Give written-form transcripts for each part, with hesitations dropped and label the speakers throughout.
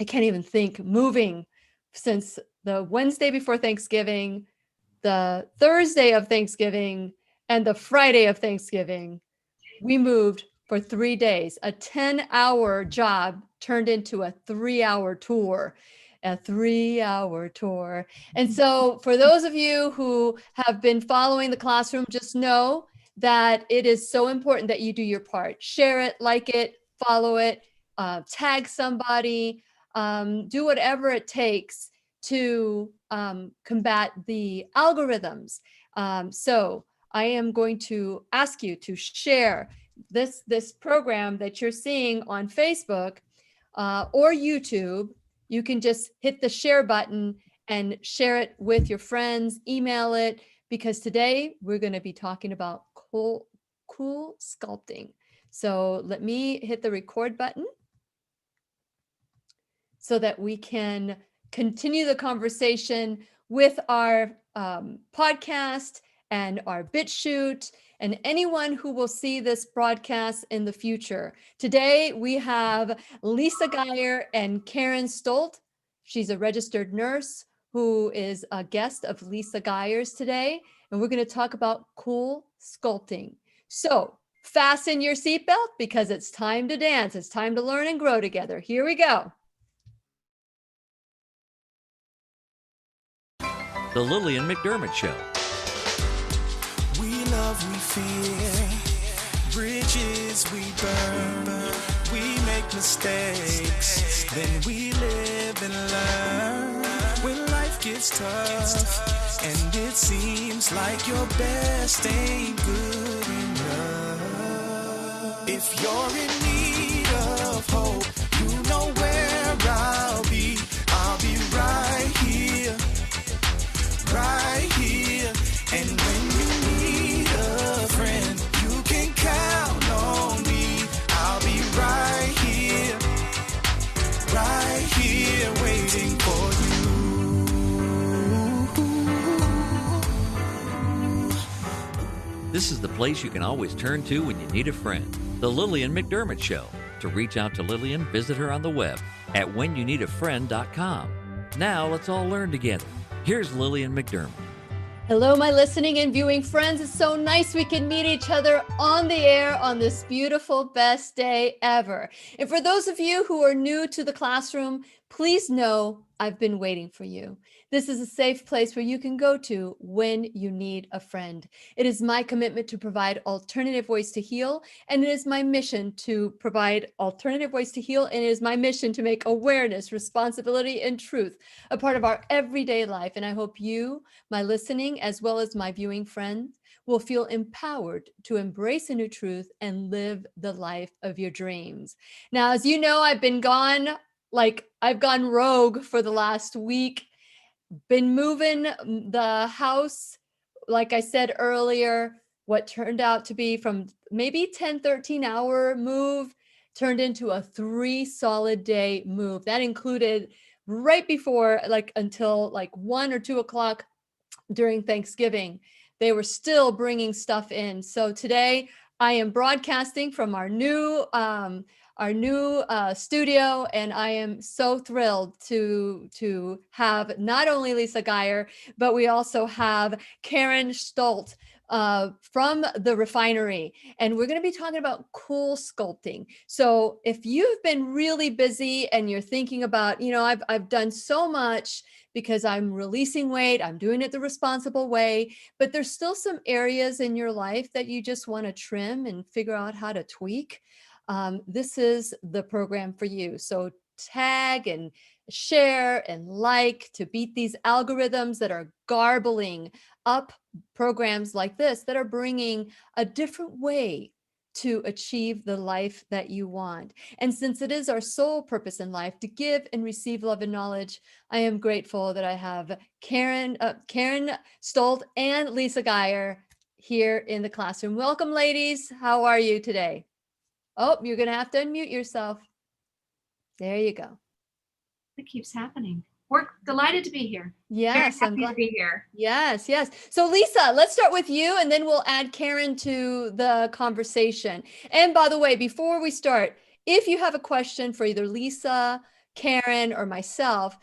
Speaker 1: I can't even think, moving since the Wednesday before Thanksgiving, the Thursday of Thanksgiving, and the Friday of Thanksgiving. We moved for 3 days. A 10-hour job turned into a 3-hour tour. A 3-hour tour. And so for those of you who have been following the classroom, just know that it is so important that you do your part. Share it, like it, follow it, tag somebody, do whatever it takes to combat the algorithms. So I am going to ask you to share this program that you're seeing on Facebook or YouTube. You can just hit the share button and share it with your friends, email it, because today we're going to be talking about cool sculpting. So let me hit the record button so that we can continue the conversation with our podcast and our BitChute and anyone who will see this broadcast in the future. Today, we have Lisa Geyer and Karin Stoldt. She's a registered nurse who is a guest of Lisa Geyer's today, and we're going to talk about cool sculpting. So fasten your seatbelt because it's time to dance. It's time to learn and grow together. Here we go.
Speaker 2: The Lillian McDermott Show.
Speaker 3: We love, we fear, bridges we burn, we make mistakes, then we live and learn. When life gets tough, and it seems like your best ain't good enough. If you're in need of hope, you know where I'll be right here. Right here, and when you need a friend, you can count on me. I'll be right here, waiting for
Speaker 2: you. This is the place you can always turn to when you need a friend. The Lillian McDermott Show. To reach out to Lillian, visit her on the web at whenyouneedafriend.com. Now let's all learn together. Here's Lillian McDermott.
Speaker 1: Hello, my listening and viewing friends. It's so nice we can meet each other on the air on this beautiful, best day ever. And for those of you who are new to the classroom, please know I've been waiting for you. This is a safe place where you can go to when you need a friend. It is my commitment to provide alternative ways to heal, and it is my mission to provide alternative ways to heal, and it is my mission to make awareness, responsibility, and truth a part of our everyday life. And I hope you, my listening, as well as my viewing friends, will feel empowered to embrace a new truth and live the life of your dreams. Now, as you know, I've gone rogue for the last week. Been moving the house, like I said earlier, what turned out to be from maybe 10, 13-hour move turned into a 3 solid day move. That included right before, until 1 or 2 o'clock during Thanksgiving. They were still bringing stuff in. So today I am broadcasting from our new studio, and I am so thrilled to have not only Lisa Geyer, but we also have Karin Stoldt from the Refinery, and we're going to be talking about cool sculpting. So if you've been really busy and you're thinking about, I've done so much because I'm releasing weight, I'm doing it the responsible way, but there's still some areas in your life that you just want to trim and figure out how to tweak. This is the program for you. So tag and share and like to beat these algorithms that are garbling up programs like this that are bringing a different way to achieve the life that you want. And since it is our sole purpose in life to give and receive love and knowledge, I am grateful that I have Karin Stoldt and Lisa Geyer here in the classroom. Welcome, ladies. How are you today? Oh, you're going to have to unmute yourself. There you go.
Speaker 4: It keeps happening. We're delighted to be here.
Speaker 1: Yes,
Speaker 4: I'm glad to be here.
Speaker 1: Yes. So Lisa, let's start with you, and then we'll add Karin to the conversation. And by the way, before we start, if you have a question for either Lisa, Karen or myself,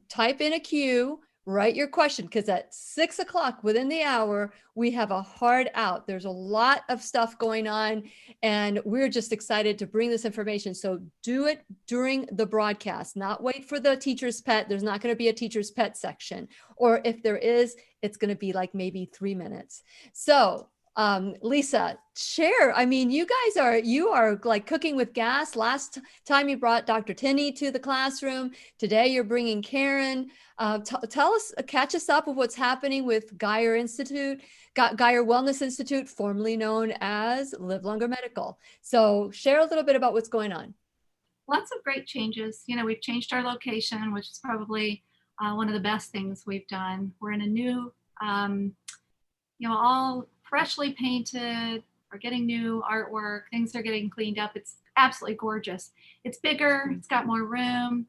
Speaker 1: type in a queue, write your question, because at 6 o'clock within the hour, we have a hard out. There's a lot of stuff going on, and we're just excited to bring this information. So do it during the broadcast, not wait for the teacher's pet. There's not going to be a teacher's pet section, or if there is, it's going to be like maybe 3 minutes. So Lisa, share. I mean, you are like cooking with gas. Last time you brought Dr. Tinney to the classroom. Today you're bringing Karen. Tell us, catch us up with what's happening with Geyer Wellness Institute, formerly known as Live Longer Medical. So share a little bit about what's going on.
Speaker 4: Lots of great changes. You know, we've changed our location, which is probably one of the best things we've done. We're in a new, all freshly painted. We're getting new artwork. Things are getting cleaned up. It's absolutely gorgeous. It's bigger. It's got more room.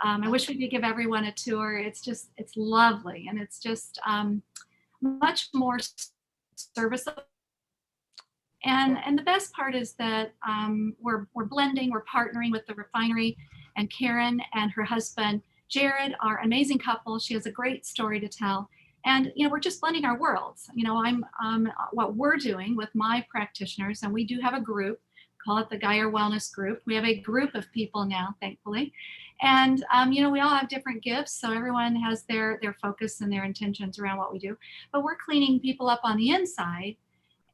Speaker 4: I wish we could give everyone a tour. It's lovely, and it's just much more serviceable. And the best part is that we're blending. We're partnering with the Refinery, and Karin and her husband Jared are an amazing couple. She has a great story to tell. And, we're just blending our worlds. I'm what we're doing with my practitioners, and we do have a group, call it the Geyer Wellness Group. We have a group of people now, thankfully. And, we all have different gifts. So everyone has their focus and their intentions around what we do. But we're cleaning people up on the inside.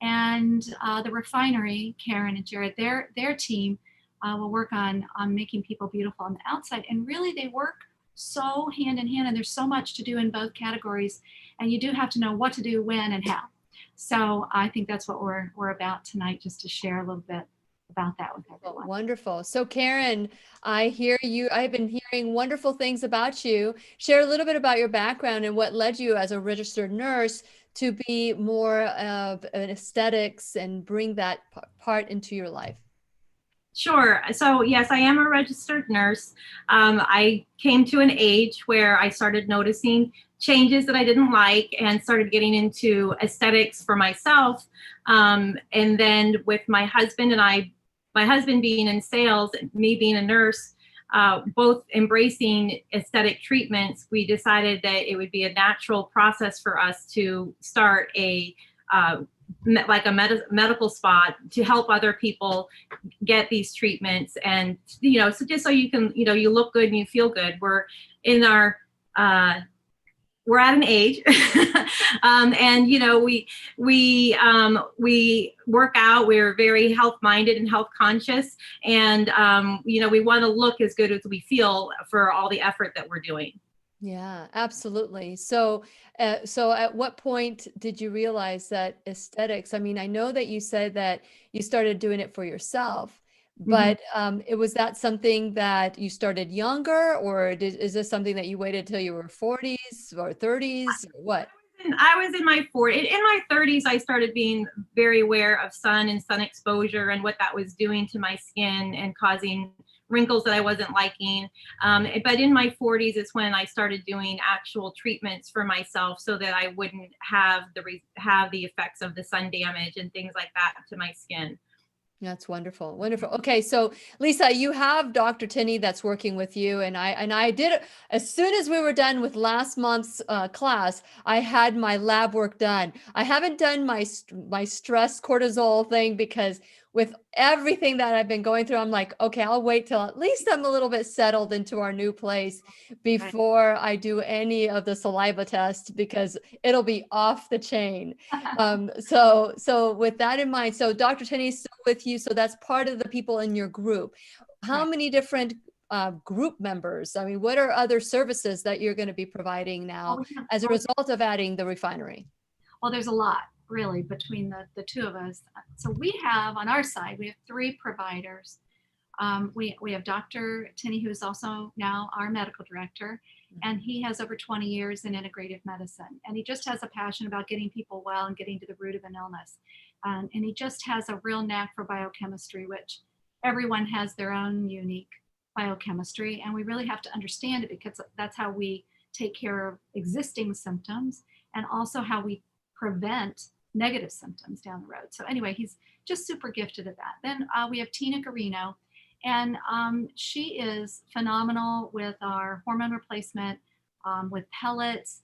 Speaker 4: And the Refinery, Karin and Jared, their team will work on making people beautiful on the outside. And really, they work so hand in hand, and there's so much to do in both categories, and you do have to know what to do, when, and how. So I think that's what we're about tonight, just to share a little bit about that with everyone.
Speaker 1: Wonderful. So Karin, I hear you. I've been hearing wonderful things about you. Share a little bit about your background and what led you as a registered nurse to be more of an aesthetics and bring that part into your life.
Speaker 5: Sure. So yes, I am a registered nurse. I came to an age where I started noticing changes that I didn't like and started getting into aesthetics for myself. And then with my husband my husband being in sales, me being a nurse, both embracing aesthetic treatments, we decided that it would be a natural process for us to start a medical spot to help other people get these treatments. And so just so you can you look good and you feel good. We're at an age and we work out. We're very health minded and health conscious, and we want to look as good as we feel for all the effort that we're doing.
Speaker 1: Yeah, absolutely. So at what point did you realize that aesthetics, I mean, I know that you said that you started doing it for yourself, but was that something that you started younger, or is this something that you waited till you were 40s or 30s, or what?
Speaker 5: I was in my 40s. In my 30s, I started being very aware of sun and sun exposure and what that was doing to my skin and causing wrinkles that I wasn't liking. But in my 40s is when I started doing actual treatments for myself so that I wouldn't have the effects of the sun damage and things like that to my skin.
Speaker 1: That's wonderful. Wonderful. Okay. So Lisa, you have Dr. Tinney that's working with you. And I did it as soon as we were done with last month's class. I had my lab work done. I haven't done my stress cortisol thing because with everything that I've been going through, I'm like, okay, I'll wait till at least I'm a little bit settled into our new place before I do any of the saliva test, because it'll be off the chain. So with that in mind, so Dr. Tinney's still with you. So that's part of the people in your group. How many different group members? I mean, what are other services that you're going to be providing now as a result of adding the Refinery?
Speaker 4: Well, there's a lot, really, between the two of us. So we have on our side, we have 3 providers. We have Dr. Tinney, who is also now our medical director, and he has over 20 years in integrative medicine. And he just has a passion about getting people well and getting to the root of an illness. And he just has a real knack for biochemistry, which everyone has their own unique biochemistry. And we really have to understand it, because that's how we take care of existing symptoms and also how we prevent negative symptoms down the road. So anyway, he's just super gifted at that. Then we have Tina Guarino, And she is phenomenal with our hormone replacement, with pellets.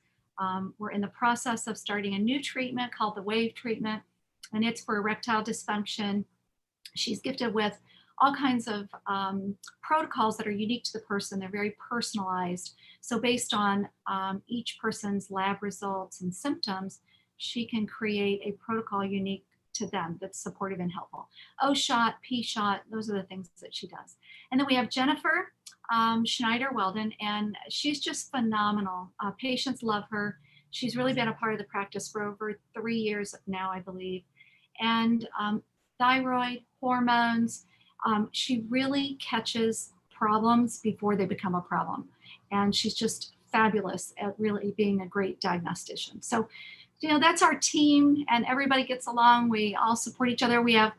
Speaker 4: We're in the process of starting a new treatment called the WAVE treatment, and it's for erectile dysfunction. She's gifted with all kinds of protocols that are unique to the person. They're very personalized. So based on each person's lab results and symptoms, she can create a protocol unique to them that's supportive and helpful. O shot, P shot, those are the things that she does. And then we have Jennifer Schneider-Weldon, and she's just phenomenal. Patients love her. She's really been a part of the practice for over 3 years now, I believe. And thyroid, hormones, she really catches problems before they become a problem. And she's just fabulous at really being a great diagnostician. So, you know, that's our team, and everybody gets along. We all support each other. We have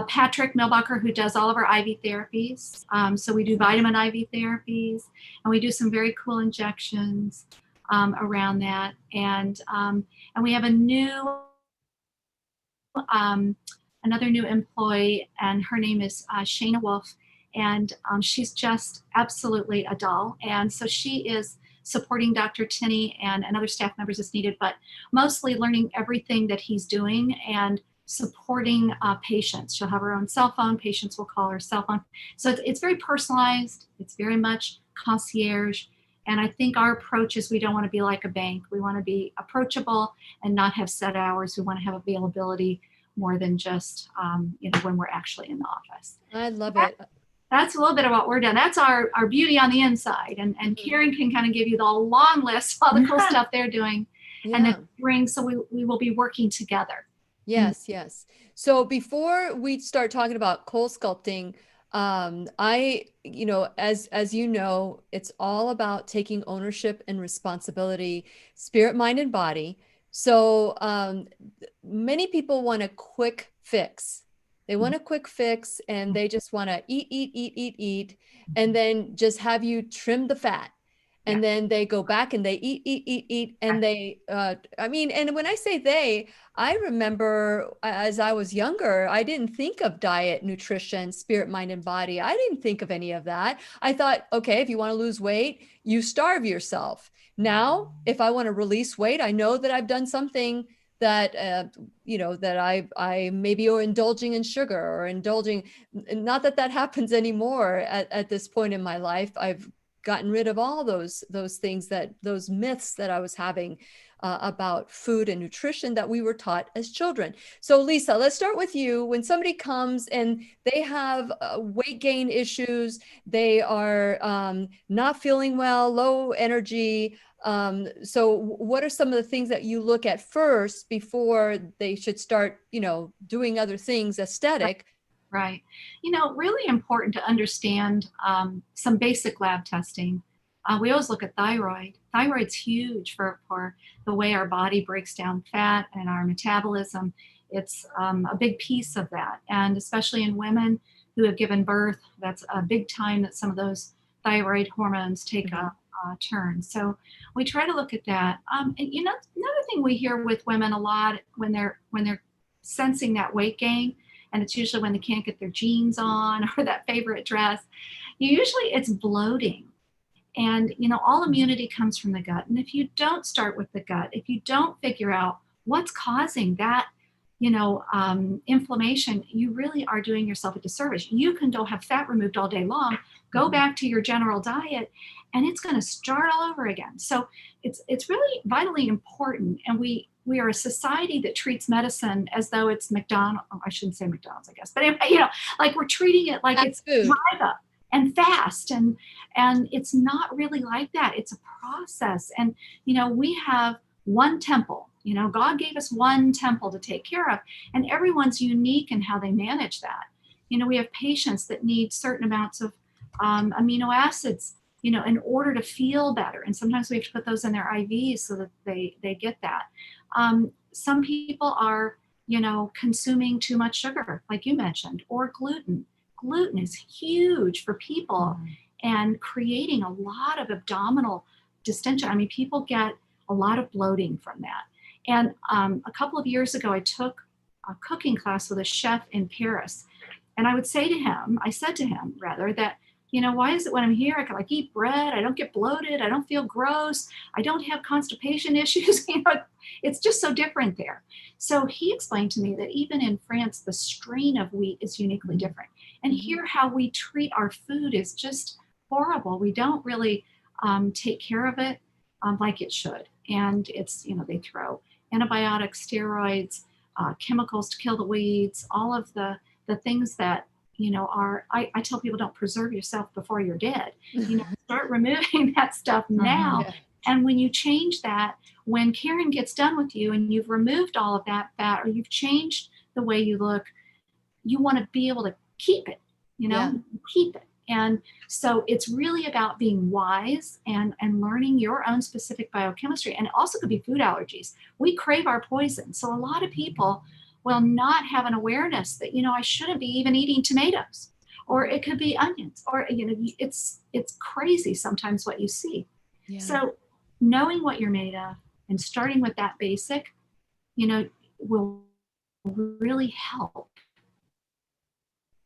Speaker 4: Patrick Milbacher, who does all of our IV therapies. So we do vitamin IV therapies, and we do some very cool injections around that. And we have a new, another new employee, and her name is Shayna Wolf, and she's just absolutely a doll. And so she is supporting Dr. Tinney and other staff members as needed, but mostly learning everything that he's doing and supporting patients. She'll have her own cell phone. Patients will call her cell phone. So it's very personalized. It's very much concierge. And I think our approach is we don't want to be like a bank. We want to be approachable and not have set hours. We want to have availability more than just, when we're actually in the office.
Speaker 1: I love it.
Speaker 4: That's a little bit of what we're doing. That's our beauty on the inside. And Karin can kind of give you the long list of all the cool stuff they're doing.
Speaker 1: Yeah.
Speaker 4: And then bring, so we will be working together.
Speaker 1: Yes, yes. So before we start talking about Cool Sculpting, as you know, it's all about taking ownership and responsibility, spirit, mind, and body. So many people want a quick fix. They want a quick fix, and they just want to eat, and then just have you trim the fat. And then they go back and they eat, and they, and when I say they, I remember as I was younger, I didn't think of diet, nutrition, spirit, mind, and body. I didn't think of any of that. I thought, okay, if you want to lose weight, you starve yourself. Now, if I want to release weight, I know that I've done something that, that I maybe are indulging in sugar or indulging, not that that happens anymore at this point in my life. I've gotten rid of all those things, those myths that I was having about food and nutrition that we were taught as children. So Lisa, let's start with you. When somebody comes and they have weight gain issues, they are not feeling well, low energy. So what are some of the things that you look at first before they should start, doing other things aesthetic?
Speaker 4: Right. Really important to understand some basic lab testing. We always look at thyroid. Thyroid's huge for the way our body breaks down fat and our metabolism. It's a big piece of that. And especially in women who have given birth, that's a big time that some of those thyroid hormones take a turn. So we try to look at that. And another thing we hear with women a lot when they're sensing that weight gain, and it's usually when they can't get their jeans on or that favorite dress, usually it's bloating. And, all immunity comes from the gut. And if you don't start with the gut, if you don't figure out what's causing that, inflammation, you really are doing yourself a disservice. You can go have fat removed all day long, go back to your general diet, and it's going to start all over again. So it's really vitally important. And we are a society that treats medicine as though it's McDonald's. Oh, I shouldn't say McDonald's, I guess. But anyway, like we're treating it like it's drive up and fast. And it's not really like that. It's a process. And, we have one temple. God gave us one temple to take care of. And everyone's unique in how they manage that. We have patients that need certain amounts of amino acids, in order to feel better. And sometimes we have to put those in their IVs so that they get that. Some people are, consuming too much sugar, like you mentioned, or gluten. Gluten is huge for people and creating a lot of abdominal distension. I mean, people get a lot of bloating from that. And a couple of years ago, I took a cooking class with a chef in Paris. And I said to him rather that, why is it when I'm here, I can like eat bread, I don't get bloated, I don't feel gross, I don't have constipation issues. It's just so different there. So he explained to me that even in France, the strain of wheat is uniquely different. And here, how we treat our food is just horrible. We don't really take care of it like it should. And it's, they throw antibiotics, steroids, chemicals to kill the weeds, all of the things that, I tell people, don't preserve yourself before you're dead. Start removing that stuff now.
Speaker 1: Yeah.
Speaker 4: And when you change that, when Karin gets done with you and you've removed all of that fat, or you've changed the way you look, you want to be able to keep it, keep it. And so it's really about being wise and learning your own specific biochemistry. And it also could be food allergies. We crave our poison. So a lot of people will not have an awareness that, I shouldn't be even eating tomatoes, or it could be onions, or, it's crazy sometimes what you see.
Speaker 1: Yeah.
Speaker 4: So knowing what you're made of and starting with that basic, will really help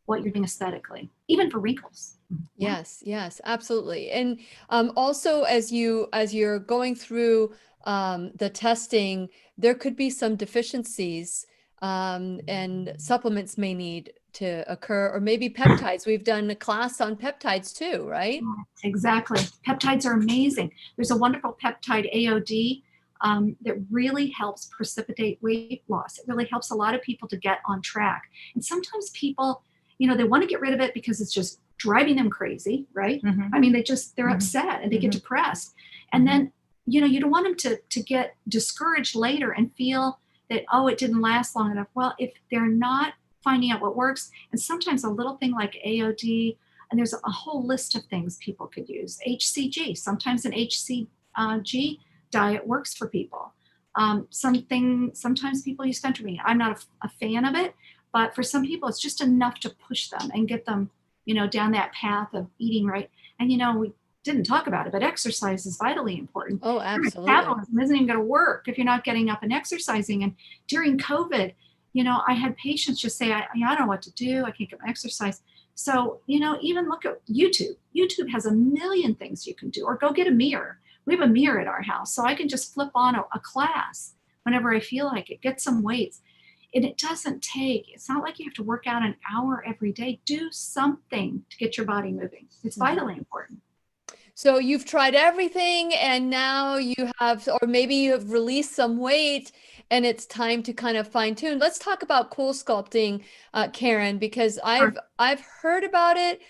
Speaker 4: what you're doing aesthetically, even for wrinkles.
Speaker 1: Yes, absolutely. And also, as you're going through the testing, there could be some deficiencies, and supplements may need to occur, or maybe peptides. We've done a class on peptides too, right?
Speaker 4: Exactly. Peptides are amazing. There's a wonderful peptide, AOD, that really helps precipitate weight loss. It really helps a lot of people to get on track. And sometimes people, they want to get rid of it because it's just driving them crazy, right? I mean, they're upset and they get depressed. And then, you don't want them to get discouraged later and feel that, oh, it didn't last long enough. Well, if they're not finding out what works, and sometimes a little thing like AOD, and there's a whole list of things people could use. HCG, sometimes an HCG diet works for people. Sometimes people use phentermine. I'm not a fan of it, but for some people, it's just enough to push them and get them, down that path of eating right. And, we didn't talk about it, but exercise is vitally important.
Speaker 1: Oh, absolutely.
Speaker 4: Metabolism isn't even going to work if you're not getting up and exercising. And during COVID, I had patients just say, I don't know what to do. I can't get my exercise. So, even look at YouTube. YouTube has a million things you can do, or go get a mirror. We have a mirror at our house, so I can just flip on a class whenever I feel like it, get some weights. And it's not like you have to work out an hour every day. Do something to get your body moving. It's vitally important.
Speaker 1: So you've tried everything, and now you have, or maybe you have released some weight, and it's time to kind of fine tune. Let's talk about Cool Sculpting, Karin, because I've heard about it.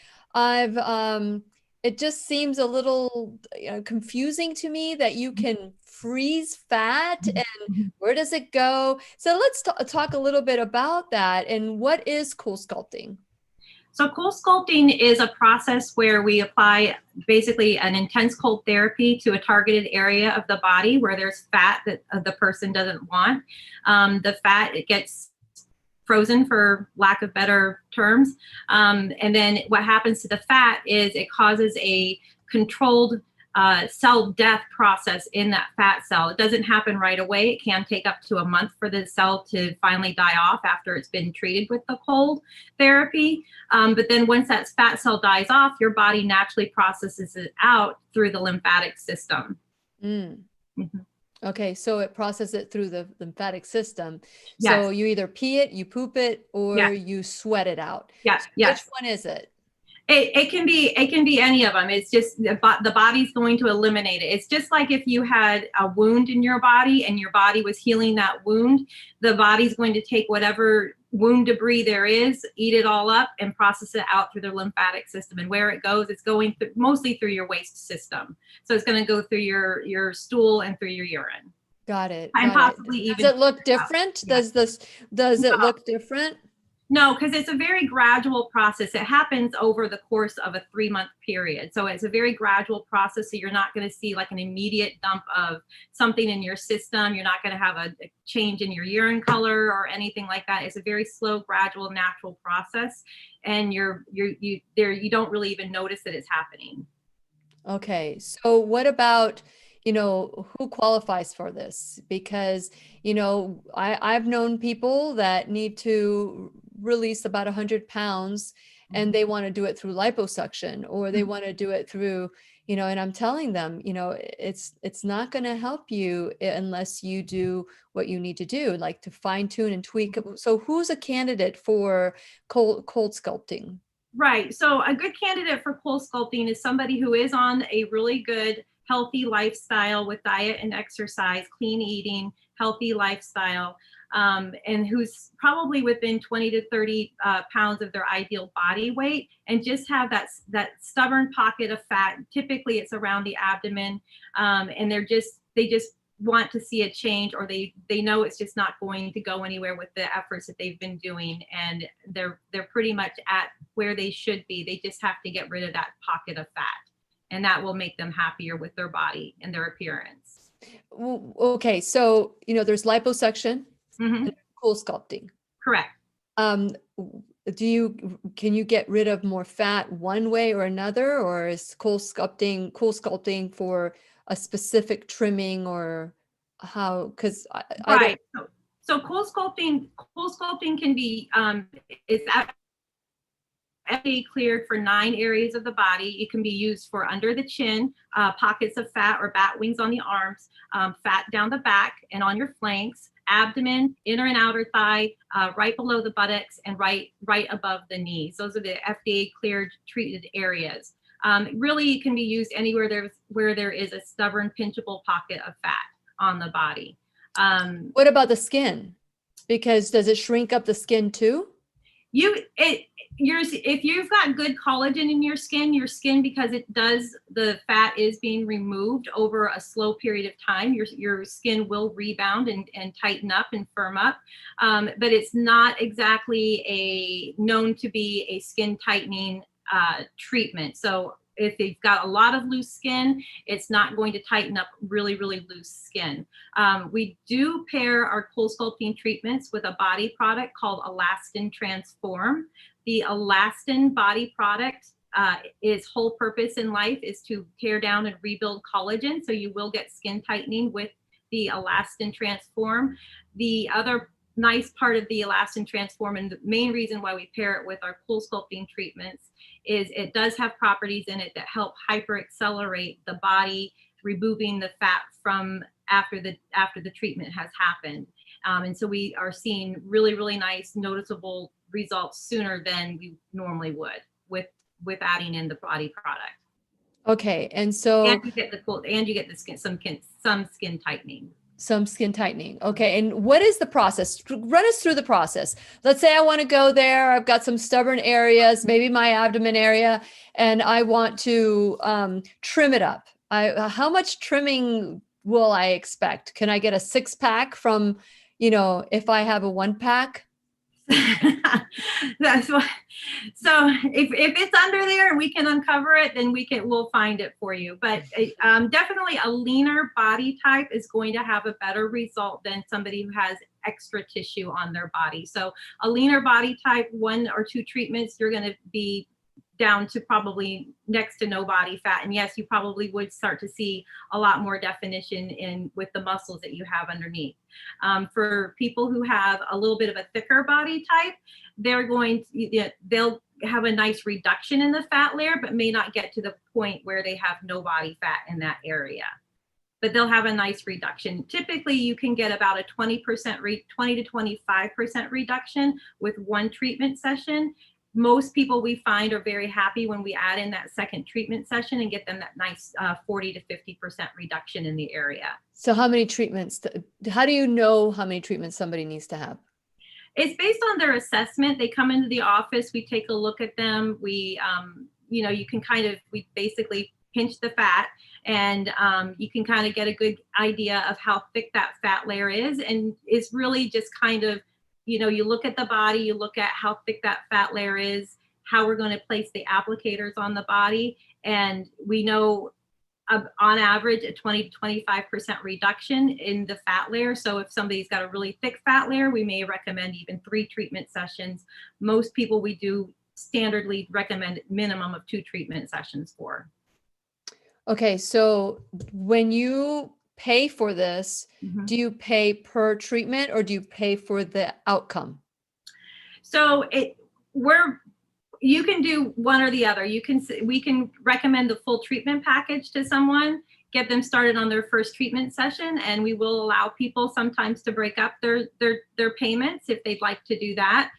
Speaker 1: It just seems a little confusing to me that you can freeze fat, and where does it go? So let's talk a little bit about that. And what is Cool Sculpting?
Speaker 5: So Cool Sculpting is a process where we apply basically an intense cold therapy to a targeted area of the body where there's fat that the person doesn't want. The fat, it gets frozen, for lack of better terms. And then what happens to the fat is it causes a controlled cell death process in that fat cell. It doesn't happen right away. It can take up to a month for the cell to finally die off after it's been treated with the cold therapy. But then once that fat cell dies off, your body naturally processes it out through the lymphatic system.
Speaker 1: Okay, so it processes it through the lymphatic system.
Speaker 5: Yes.
Speaker 1: So you either pee it, you poop it, or you sweat it out.
Speaker 5: Yes.
Speaker 1: Which one is it?
Speaker 5: It can be any of them. It's just the body's going to eliminate it. It's just like if you had a wound in your body and your body was healing that wound, the body's going to take whatever wound debris there is, eat it all up, and process it out through the lymphatic system. And where it goes, it's going mostly through your waste system. So it's going to go through your stool and through your urine.
Speaker 1: Got it.
Speaker 5: And possibly even.
Speaker 1: Does it look different?
Speaker 5: Yeah.
Speaker 1: Does it look different?
Speaker 5: No, because it's a very gradual process. It happens over the course of a 3-month period. So it's a very gradual process. So you're not going to see like an immediate dump of something in your system. You're not going to have a change in your urine color or anything like that. It's a very slow, gradual, natural process. And you don't really even notice that it's happening.
Speaker 1: Okay. So what about, who qualifies for this? Because, I've known people that need to release about 100 pounds and they want to do it through liposuction, or they want to do it through, and I'm telling them, it's not going to help you unless you do what you need to do, like to fine tune and tweak. So who's a candidate for cold sculpting?
Speaker 5: Right. So a good candidate for cool sculpting is somebody who is on a really good, healthy lifestyle with diet and exercise, clean eating, healthy lifestyle, and who's probably within 20 to 30 pounds of their ideal body weight, and just have that stubborn pocket of fat. Typically, it's around the abdomen, and they just want to see a change, or they know it's just not going to go anywhere with the efforts that they've been doing, and they're pretty much at where they should be. They just have to get rid of that pocket of fat, and that will make them happier with their body and their appearance.
Speaker 1: Okay, so there's liposuction,
Speaker 5: Mm-hmm.
Speaker 1: and cool sculpting.
Speaker 5: Correct.
Speaker 1: Can you get rid of more fat one way or another, or is cool sculpting for a specific trimming, or how? Because
Speaker 5: Right. So cool sculpting can be is FDA cleared for 9 areas of the body. It can be used for under the chin, pockets of fat or bat wings on the arms, fat down the back and on your flanks, abdomen, inner and outer thigh, right below the buttocks, and right above the knees. Those are the FDA cleared treated areas. Really, it can be used anywhere where there is a stubborn, pinchable pocket of fat on the body.
Speaker 1: What about the skin? Because does it shrink up the skin too?
Speaker 5: If you've got good collagen in your skin, because the fat is being removed over a slow period of time, your skin will rebound and tighten up and firm up. But it's not exactly known to be a skin tightening treatment. So if they've got a lot of loose skin, it's not going to tighten up really, really loose skin. We do pair our cool sculpting treatments with a body product called Elastin Transform. The Elastin body product its whole purpose in life is to tear down and rebuild collagen. So you will get skin tightening with the Elastin Transform. The other nice part of the Elastin Transform, and the main reason why we pair it with our cool sculpting treatments, is it does have properties in it that help hyper accelerate the body, removing the fat from after the treatment has happened. And so we are seeing really, really nice noticeable results sooner than we normally would with adding in the body product.
Speaker 1: Okay, and so
Speaker 5: you get the skin, some skin tightening.
Speaker 1: Some skin tightening. Okay. And what is the process? Run us through the process. Let's say I want to go there. I've got some stubborn areas, maybe my abdomen area, and I want to trim it up. How much trimming will I expect? Can I get a 6-pack from, if I have a 1-pack?
Speaker 5: That's what. So if it's under there and we can uncover it, then we'll find it for you. But definitely a leaner body type is going to have a better result than somebody who has extra tissue on their body. So a leaner body type, 1 or 2 treatments, you're going to be down to probably next to no body fat. And yes, you probably would start to see a lot more definition with the muscles that you have underneath. For people who have a little bit of a thicker body type, they'll have a nice reduction in the fat layer, but may not get to the point where they have no body fat in that area. But they'll have a nice reduction. Typically, you can get about a 20% 20 to 25% reduction with 1 treatment session. Most people we find are very happy when we add in that second treatment session and get them that nice 40 to 50% reduction in the area.
Speaker 1: So how many treatments, how do you know how many treatments somebody needs to have?
Speaker 5: It's based on their assessment. They come into the office, we take a look at them. We, we basically pinch the fat, and you can kind of get a good idea of how thick that fat layer is. And it's really just kind of, you look at the body, you look at how thick that fat layer is, how we're going to place the applicators on the body. And we know on average a 20 to 25% reduction in the fat layer. So if somebody's got a really thick fat layer, we may recommend even 3 treatment sessions. Most people we do standardly recommend minimum of 2 treatment sessions for.
Speaker 1: Okay, so when you pay for this, do you pay per treatment or do you pay for the outcome?
Speaker 5: So you can do one or the other. We can recommend the full treatment package to someone, get them started on their first treatment session, and we will allow people sometimes to break up their payments if they'd like to do that.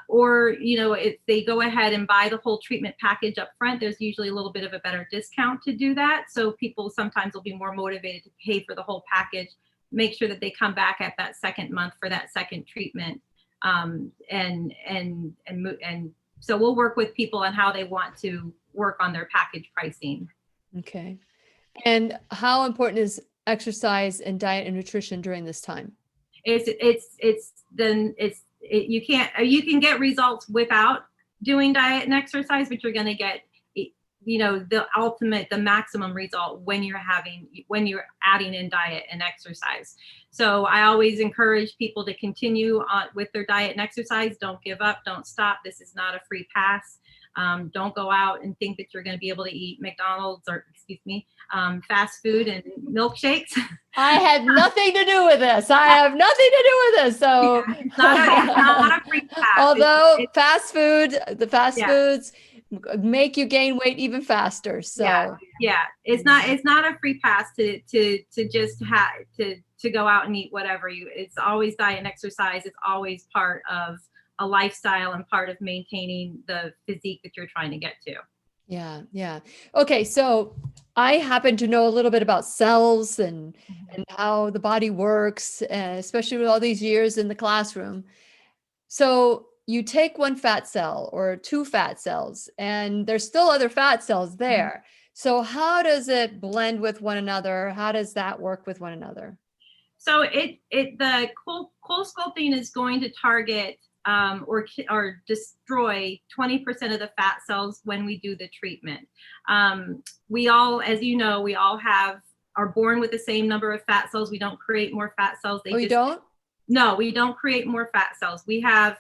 Speaker 5: Or, if they go ahead and buy the whole treatment package up front, there's usually a little bit of a better discount to do that. So people sometimes will be more motivated to pay for the whole package, make sure that they come back at that second month for that second treatment. And so we'll work with people on how they want to work on their package pricing.
Speaker 1: Okay. And how important is exercise and diet and nutrition during this time? You can get results without doing diet and exercise, but you're going to get, the maximum result when you're adding in diet and exercise. So I always encourage people to continue on with their diet and exercise. Don't give up. Don't stop. This is not a free pass. Don't go out and think that you're going to be able to eat McDonald's or, fast food and milkshakes. I had nothing to do with this. I have nothing to do with this. So
Speaker 5: it's not a free pass.
Speaker 1: Although the fast foods make you gain weight even faster. So
Speaker 5: it's not a free pass to just to go out and eat whatever it's always diet and exercise. It's always part of a lifestyle and part of maintaining the physique that you're trying to get to.
Speaker 1: Yeah. Okay. So I happen to know a little bit about cells and how the body works, especially with all these years in the classroom. So you take one fat cell or two fat cells, and there's still other fat cells there. So how does it blend with one another? How does that work with one another?
Speaker 5: So the Cool Sculpting is going to target or destroy 20% of the fat cells when we do the treatment. We all, as you know, are born with the same number of fat cells. We don't create more fat cells.
Speaker 1: You don't?
Speaker 5: No, we don't create more fat cells. We have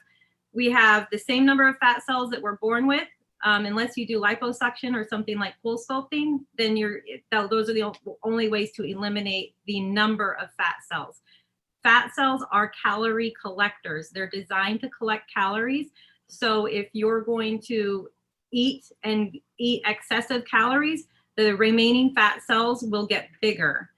Speaker 5: the same number of fat cells that we're born with. Unless you do liposuction or something like Cool Sculpting, then those are the only ways to eliminate the number of fat cells. Fat cells are calorie collectors. They're designed to collect calories. So if you're going to eat excessive calories, the remaining fat cells will get bigger.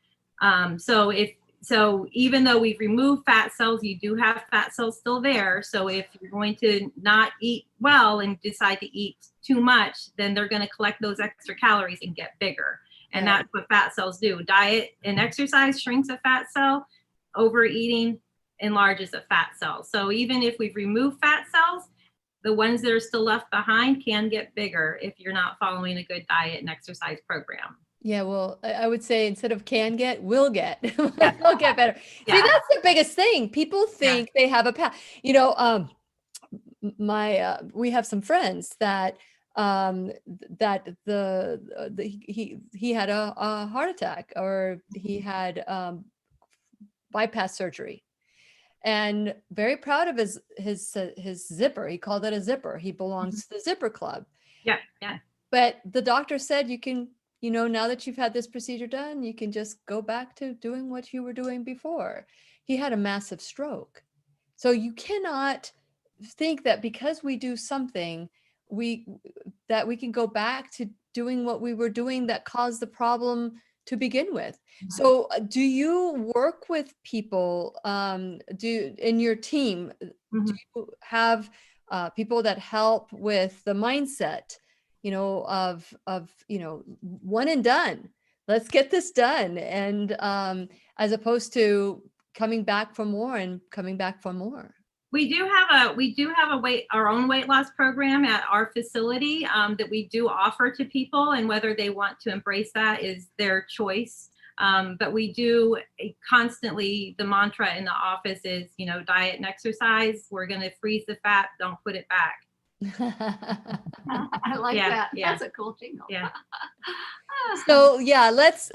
Speaker 5: So even though we've removed fat cells, you do have fat cells still there. So if you're going to not eat well and decide to eat too much, then they're going to collect those extra calories and get bigger. And that's what fat cells do. Diet and exercise shrinks a fat cell. Overeating enlarges a fat cell. So even if we've removed fat cells, the ones that are still left behind can get bigger if you're not following a good diet and exercise program.
Speaker 1: Yeah, well, I would say instead of can get, will get. Will get better. See, that's the biggest thing. People think they have a path. We have some friends that he had a heart attack, or he had bypass surgery, and very proud of his zipper. He called it a zipper. He belongs to the zipper club.
Speaker 5: Yeah.
Speaker 1: But the doctor said, you can, now that you've had this procedure done, you can just go back to doing what you were doing before. He had a massive stroke. So you cannot think that because we do something, that we can go back to doing what we were doing that caused the problem to begin with. So do you work with people, in your team, do you have people that help with the mindset, of one and done, let's get this done. And as opposed to coming back for more and coming back for more.
Speaker 5: We do have our own weight loss program at our facility that we do offer to people, and whether they want to embrace that is their choice. But we do constantly, the mantra in the office is, diet and exercise. We're going to freeze the fat, don't put it back.
Speaker 4: I like that. That's a cool jingle.
Speaker 5: Yeah.
Speaker 1: So let's,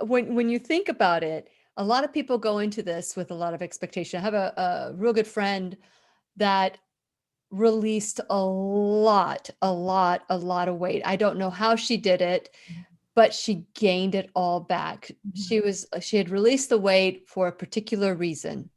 Speaker 1: when you think about it, a lot of people go into this with a lot of expectation. I have a real good friend that released a lot of weight. I don't know how she did it, but she gained it all back. She had released the weight for a particular reason.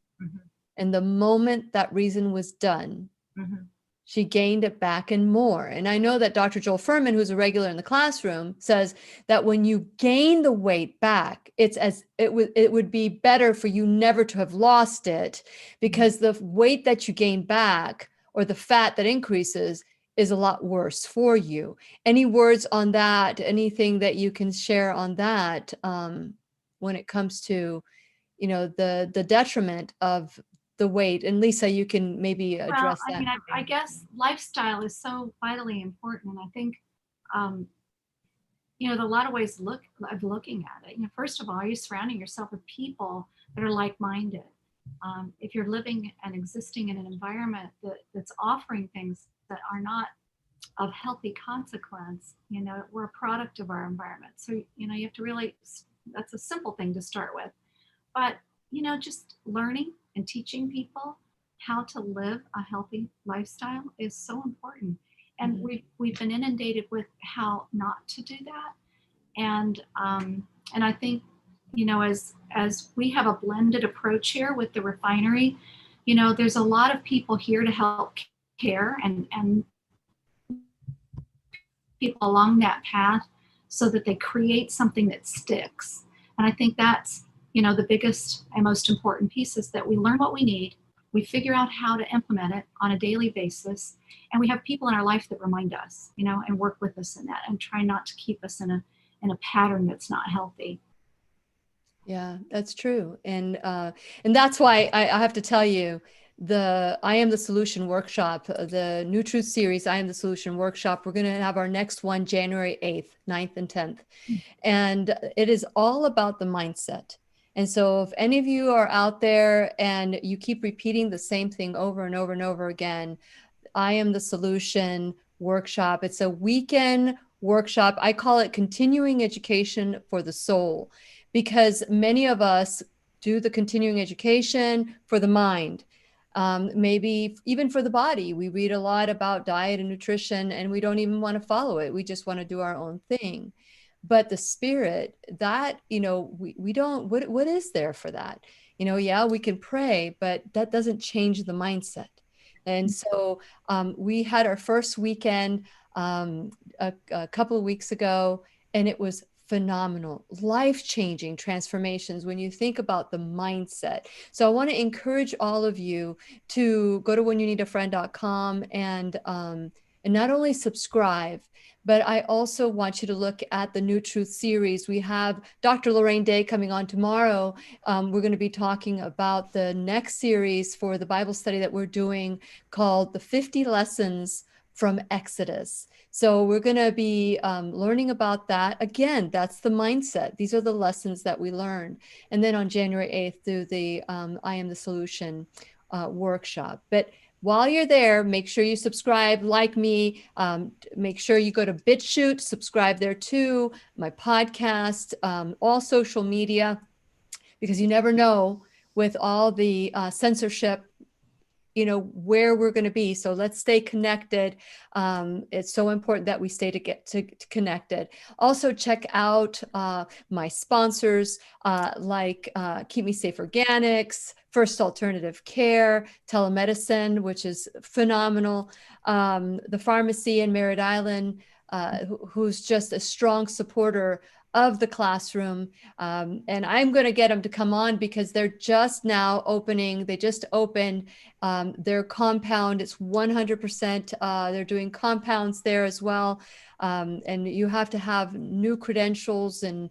Speaker 1: And the moment that reason was done,
Speaker 5: Mhm.
Speaker 1: She gained it back and more. And I know that Dr. Joel Furman, who's a regular in the classroom, says that when you gain the weight back, it would be better for you never to have lost it, because the weight that you gain back, or the fat that increases, is a lot worse for you. Any words on that? Anything that you can share on that, when it comes to, the detriment of the weight? And Lisa, you can maybe
Speaker 4: Well,
Speaker 1: address
Speaker 4: I
Speaker 1: that.
Speaker 4: mean, I guess lifestyle is so vitally important. And I think, um, there are a lot of ways of looking at it. First of all, are you surrounding yourself with people that are like-minded? If you're living and existing in an environment that's offering things that are not of healthy consequence, we're a product of our environment. So, you have to really, that's a simple thing to start with. But, just learning and teaching people how to live a healthy lifestyle is so important. And we've been inundated with how not to do that. And I think, as we have a blended approach here with the Refinery, there's a lot of people here to help care and people along that path, so that they create something that sticks. And I think that's, the biggest and most important piece, is that we learn what we need, we figure out how to implement it on a daily basis, and we have people in our life that remind us, and work with us in that, and try not to keep us in a pattern that's not healthy.
Speaker 1: Yeah, that's true. And that's why I have to tell you, the I Am the Solution workshop, the New Truth series, I Am the Solution workshop, we're going to have our next one January 8th, 9th, and 10th. And it is all about the mindset. And so if any of you are out there and you keep repeating the same thing over and over and over again, I Am the Solution workshop, it's a weekend workshop. I call it continuing education for the soul, because many of us do the continuing education for the mind, maybe even for the body. We read a lot about diet and nutrition, and we don't even want to follow it. We just want to do our own thing. But the spirit, that, we don't, what is there for that? Yeah, we can pray, but that doesn't change the mindset. And so we had our first weekend a couple of weeks ago, and it was phenomenal, life-changing transformations when you think about the mindset. So I want to encourage all of you to go to whenyouneedafriend.com and not only subscribe, but I also want you to look at the New Truth series. We have Dr. Lorraine Day coming on tomorrow. We're going to be talking about the next series for the Bible study that we're doing, called The 50 Lessons from Exodus. So we're going to be learning about that. Again, that's the mindset. These are the lessons that we learn. And then on January 8th, through the I Am the Solution workshop. But while you're there, make sure you subscribe, like me. Make sure you go to BitChute, subscribe there too, my podcast, all social media, because you never know with all the censorship, where we're going to be. So let's stay connected. It's so important that we stay to connected. Also check out my sponsors, like Keep Me Safe Organics, First Alternative Care, telemedicine, which is phenomenal. The pharmacy in Merritt Island, who's just a strong supporter of the classroom. And I'm going to get them to come on, because they're just now opening. They just opened their compound. It's 100%. They're doing compounds there as well. And you have to have new credentials and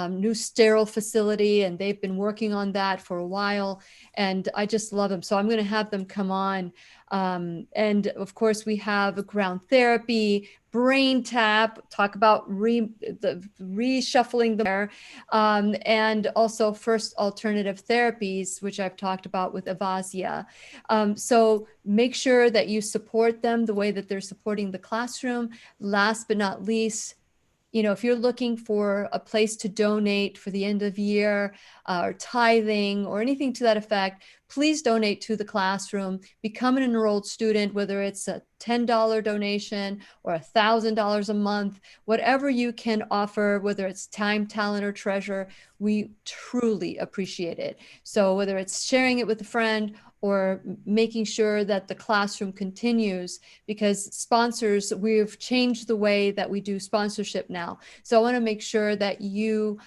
Speaker 1: new sterile facility. And they've been working on that for a while. And I just love them. So I'm going to have them come on. And of course, we have a ground therapy, brain tap, talk about reshuffling there, and also First Alternative Therapies, which I've talked about with Avasia. So make sure that you support them the way that they're supporting the classroom. Last but not least, if you're looking for a place to donate for the end of year, or tithing or anything to that effect, please donate to the classroom. Become an enrolled student, whether it's a $10 donation or $1,000 a month, whatever you can offer, whether it's time, talent, or treasure, we truly appreciate it. So whether it's sharing it with a friend or making sure that the classroom continues, because sponsors, we've changed the way that we do sponsorship now. So I want to make sure that you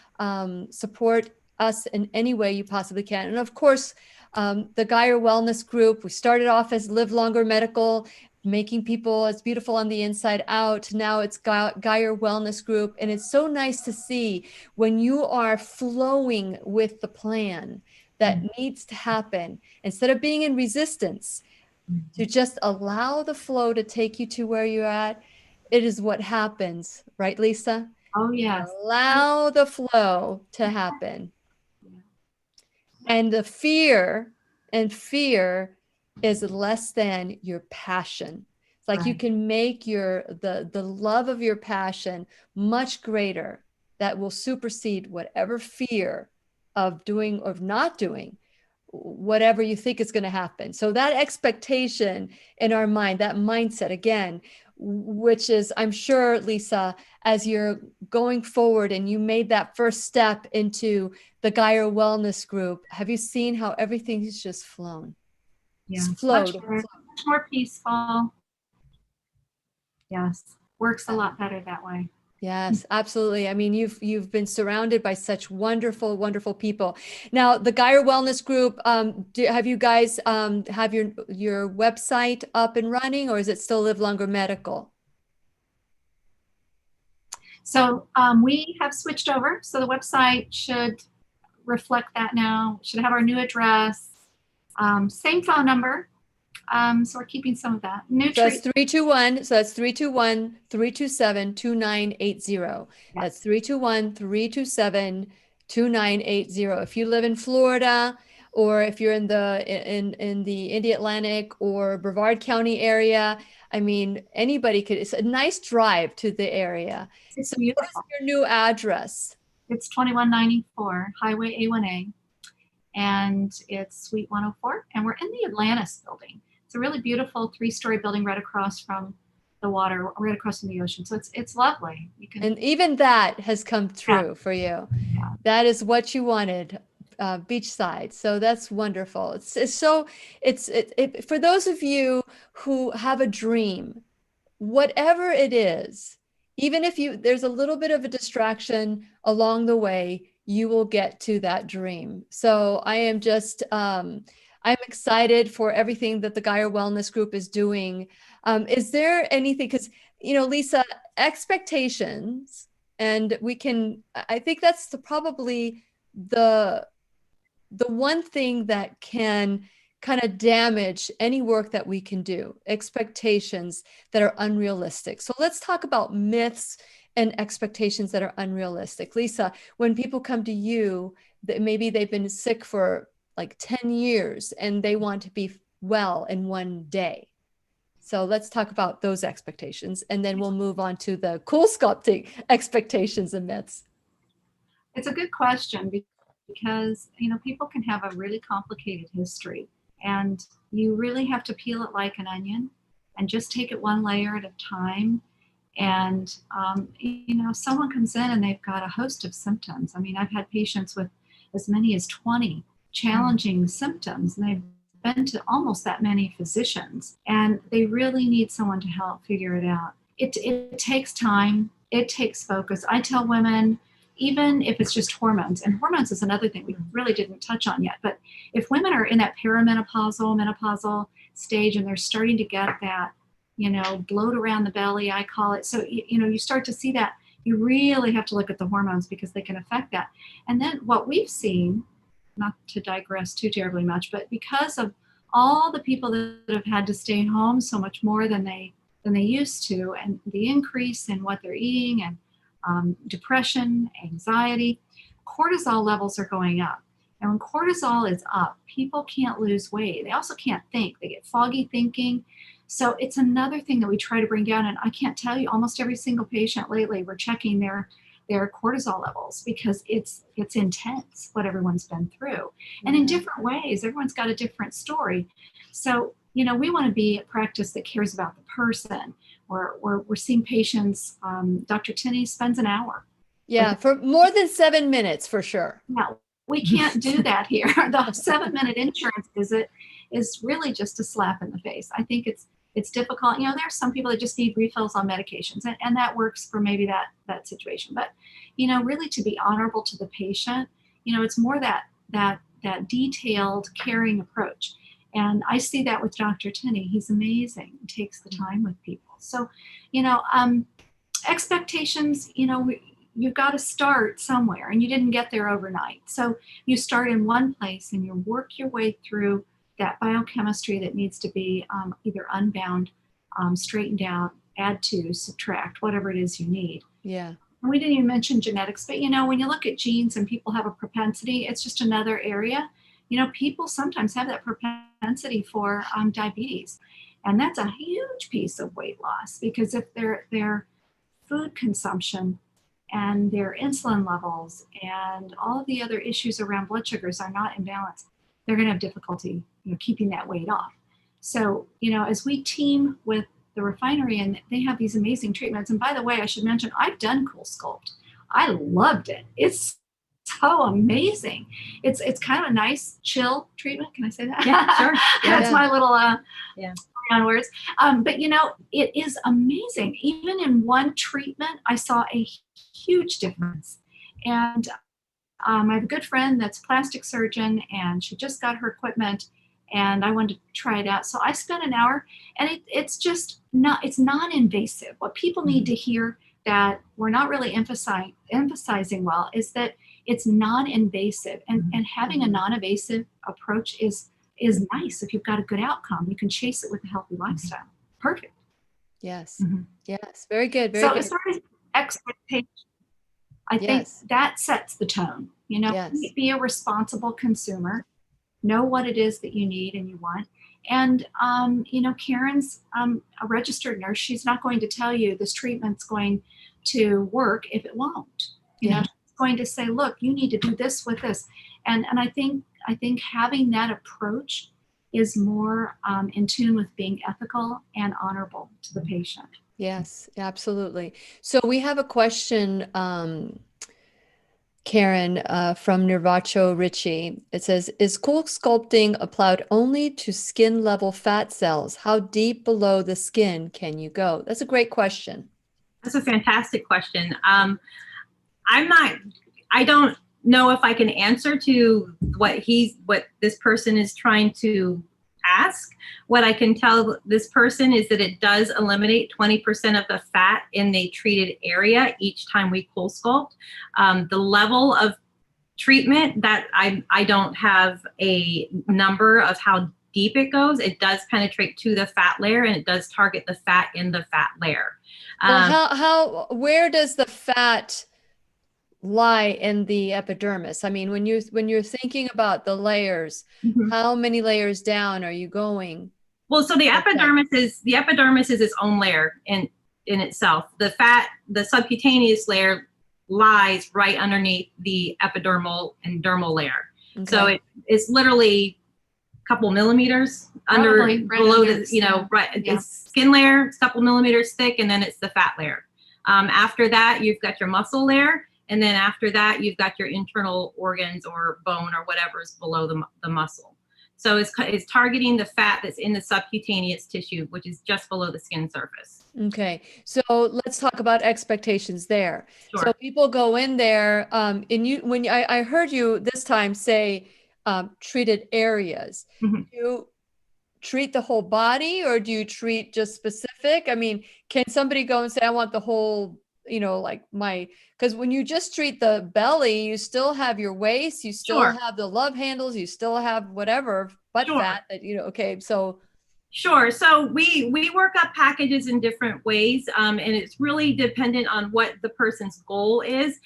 Speaker 1: support us in any way you possibly can. And of course, the Geyer Wellness Group, we started off as Live Longer Medical, making people as beautiful on the inside out. Now it's Geyer Wellness Group. And it's so nice to see when you are flowing with the plan that needs to happen, instead of being in resistance, to just allow the flow to take you to where you're at. It is what happens, right, Lisa?
Speaker 4: Oh, yes.
Speaker 1: Allow the flow to happen. And the fear is less than your passion. It's like you can make the love of your passion much greater. That will supersede whatever fear of doing or not doing whatever you think is going to happen. So that expectation in our mind, that mindset again, which is, I'm sure, Lisa, as you're going forward and you made that first step into the Geyer Wellness Group, have you seen how everything has just flown?
Speaker 4: Yeah,
Speaker 1: Flowed.
Speaker 4: much more peaceful. Yes, works a lot better that way.
Speaker 1: Yes, absolutely. I mean, you've been surrounded by such wonderful, wonderful people. Now, the Geyer Wellness Group, have you guys have your website up and running, or is it still Live Longer Medical?
Speaker 4: So we have switched over. So the website should reflect that now. Should have our new address, same phone number. So we're keeping some of that. New
Speaker 1: So that's 321. So that's 321-327-2980. That's 321-327-2980. If you live in Florida, or if you're in the Indian Atlantic or Brevard County area, I mean, anybody could. It's a nice drive to the area.
Speaker 4: It's
Speaker 1: so
Speaker 4: beautiful.
Speaker 1: What is your new address?
Speaker 4: It's 2194 Highway A1A, and it's Suite 104, and we're in the Atlantis building. It's a really beautiful 3-story building right across from the water, right across from the ocean. So it's lovely.
Speaker 1: And even that has come true for you.
Speaker 4: Yeah.
Speaker 1: That is what you wanted, beachside. So that's wonderful. It's for those of you who have a dream, whatever it is, even if there's a little bit of a distraction along the way, you will get to that dream. So I am just, I'm excited for everything that the Geyer Wellness Group is doing. Is there anything, because, Lisa, expectations, and I think that's probably the one thing that can kind of damage any work that we can do, expectations that are unrealistic. So let's talk about myths and expectations that are unrealistic. Lisa, when people come to you, that maybe they've been sick for like 10 years and they want to be well in one day. So let's talk about those expectations, and then we'll move on to the Cool Sculpting expectations and myths.
Speaker 4: It's a good question, because people can have a really complicated history, and you really have to peel it like an onion and just take it one layer at a time. And someone comes in and they've got a host of symptoms. I mean, I've had patients with as many as 20 challenging symptoms, and they've been to almost that many physicians, and they really need someone to help figure it out. It takes time. It takes focus. I tell women, even if it's just hormones, and hormones is another thing we really didn't touch on yet, but if women are in that menopausal stage and they're starting to get that, bloat around the belly, I call it. So, you start to see that, you really have to look at the hormones, because they can affect that. And then what we've seen, not to digress too terribly much, but because of all the people that have had to stay home so much more than they used to, and the increase in what they're eating, and depression, anxiety, cortisol levels are going up. And when cortisol is up, people can't lose weight. They also can't think. They get foggy thinking. So it's another thing that we try to bring down. And I can't tell you, almost every single patient lately, we're checking their cortisol levels, because it's intense what everyone's been through. And in different ways, everyone's got a different story. So, we want to be a practice that cares about the person. We're seeing patients, Dr. Tinney spends an hour.
Speaker 1: Yeah, for more than 7 minutes, for sure.
Speaker 4: No, we can't do that here. The 7-minute insurance visit is really just a slap in the face. I think it's difficult. You know, there's some people that just need refills on medications, and that works for maybe that situation. But, you know, really to be honorable to the patient, you know, it's more that detailed, caring approach. And I see that with Dr. Tenney. He's amazing. He takes the time with people. So, you know, expectations, you know, you've got to start somewhere, and you didn't get there overnight. So you start in one place and you work your way through that biochemistry that needs to be either unbound, straightened out, add to, subtract, whatever it is you need.
Speaker 1: Yeah.
Speaker 4: And we didn't even mention genetics, but you know, when you look at genes and people have a propensity, it's just another area. You know, people sometimes have that propensity for diabetes, and that's a huge piece of weight loss, because if their food consumption and their insulin levels and all of the other issues around blood sugars are not in balance, they're going to have difficulty, you know, keeping that weight off. So, you know, as we team with the Refinery, and they have these amazing treatments. And by the way, I should mention, I've done Cool Sculpt. I loved it. It's so amazing. It's kind of a nice chill treatment. Can I say that?
Speaker 5: Yeah, sure.
Speaker 4: That's my little
Speaker 5: yeah.
Speaker 4: on words. But you know, it is amazing. Even in one treatment, I saw a huge difference. And I have a good friend that's a plastic surgeon, and she just got her equipment, and I wanted to try it out. So I spent an hour, and it's just not, it's non-invasive. What people need to hear that we're not really emphasizing well is that it's non-invasive, and having a non-invasive approach is nice. If you've got a good outcome, you can chase it with a healthy lifestyle. Perfect.
Speaker 1: Yes.
Speaker 4: Mhm.
Speaker 1: Yes. Very good. Very
Speaker 4: So
Speaker 1: good.
Speaker 4: as far as expectations, I think that sets the tone. You know,
Speaker 1: Yes.
Speaker 4: be a responsible consumer, know what it is that you need and you want. And, you know, Karen's a registered nurse. She's not going to tell you this treatment's going to work if it won't. You know, she's going to say, look, you need to do this with this. And I think having that approach is more in tune with being ethical and honorable to the patient.
Speaker 1: Yes, absolutely. So we have a question, Karen, from Nirvacho Ritchie. It says, is Cool Sculpting applied only to skin level fat cells? How deep below the skin can you go? That's a great question.
Speaker 5: That's a fantastic question. I don't know if I can answer to what this person is trying to ask. What I can tell this person is that it does eliminate 20% of the fat in the treated area each time we Cool Sculpt. The level of treatment that I don't have a number of how deep it goes. It does penetrate to the fat layer, and it does target the fat in the fat layer.
Speaker 1: Well, where does the fat lie in the epidermis? I mean, when you're thinking about the layers, how many layers down are you going?
Speaker 5: Well, so the epidermis is its own layer in itself. The subcutaneous layer lies right underneath the epidermal and dermal layer. Okay. So it's literally a couple millimeters below the, you know, it's skin layer, it's a couple millimeters thick, and then it's the fat layer. After that, you've got your muscle layer. And then after that, you've got your internal organs or bone or whatever is below the muscle. So it's targeting the fat that's in the subcutaneous tissue, which is just below the skin surface.
Speaker 1: Okay, so let's talk about expectations there.
Speaker 5: Sure.
Speaker 1: So people go in there, and I heard you this time say treated areas. Do you treat the whole body, or do you treat just specific? I mean, can somebody go and say, I want the whole, you know, like because when you just treat the belly, you still have your waist, you still have the love handles, you still have whatever butt fat that, you know, okay, so.
Speaker 5: Sure. So we work up packages in different ways, and it's really dependent on what the person's goal is.